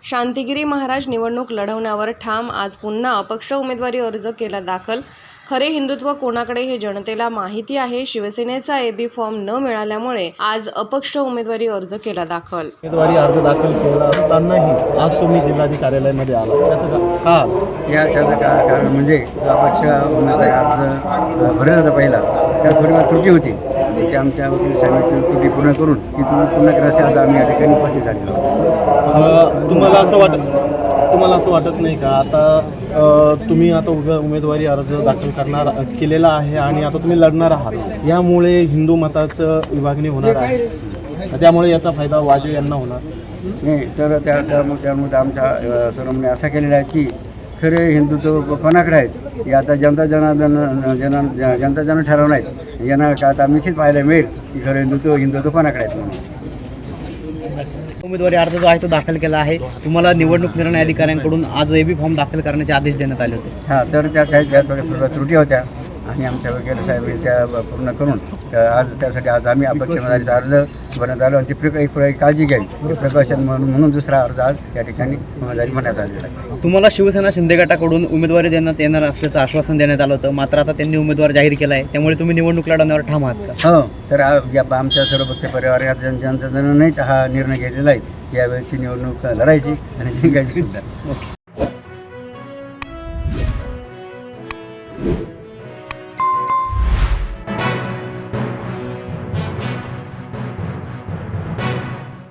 शांतिगिरी महाराज निवडणूक लढवण्यावर ठाम. आज पुन्हा अपक्ष उमेदवारी अर्ज केला दाखल. खरे हिंदुत्व कोणाकडे हे जनतेला माहिती आहे. शिवसेनेचा एबी फॉर्म न मिळाल्यामुळे आज अपक्ष उमेदवारी अर्ज केला दाखल. उमेदवारी अर्ज दाखल केला असतानाही आज तुम्ही जिल्हाधिकारी कार्यालयामध्ये आला, त्याचं त्याचं कारण म्हणजे अपक्ष उमेदवारी अर्ज भरण्याचा पहिला त्यात थोडीफार त्रुटी होती. की आमच्या वकील साहेबांची त्रुटी पूर्ण करून ती तुम्ही पूर्ण करायची आज आम्ही या ठिकाणी उपस्थित झालेलो आहोत. तुम्हाला असं वाटत नाही का आता तुम्ही आता उमेदवारी अर्ज दाखल केलेला आहे आणि आता तुम्ही लढणार आहात, यामुळे हिंदू मताचं विभागणी होणार आहे, त्यामुळे याचा फायदा वाजे यांना होणार नाही तर त्यामुळे आमच्या सर्वांनी असा केलेला आहे की खरे हिंदुत्व कोणाकडे आहेत हे आता जनता जन ठरवणार आहेत. यांना का आता निश्चित पाहायला मिळेल की खरं हिंदुत्व कोणाकडे आहेत म्हणून. उमेदवारी अर्ज जो आहे तो दाखल केला आहे. तुम्हाला निवडणूक निर्णय अधिकाऱ्यांकडून आज एबी फॉर्म दाखल करण्याचे आदेश देण्यात आले होते. तर त्या काही थोड्या त्रुटी होत्या आणि आमच्या वकील साहेब त्या पूर्ण करून आज त्यासाठी आज आम्ही अपक्ष उमेदवारीचा अर्ज भरण्यात आलो आणि ती एक काळजी घ्यावी प्रिकॉशन म्हणून दुसरा अर्ज आज या ठिकाणी उमेदवारी भरण्यात आलेला आहे. तुम्हाला शिवसेना शिंदे गटाकडून उमेदवारी देण्यात येणार असल्याचं आश्वासन देण्यात आलं होतं, मात्र आता त्यांनी उमेदवार जाहीर केला आहे, त्यामुळे तुम्ही निवडणूक लढवण्यावर ठाम आहात का? हो, तर आमच्या सर्व भक्त परिवार या जनतेनेच हा निर्णय घेतलेला आहे. यावेळची निवडणूक लढायची आणि जिंकायची सुद्धा. ओके.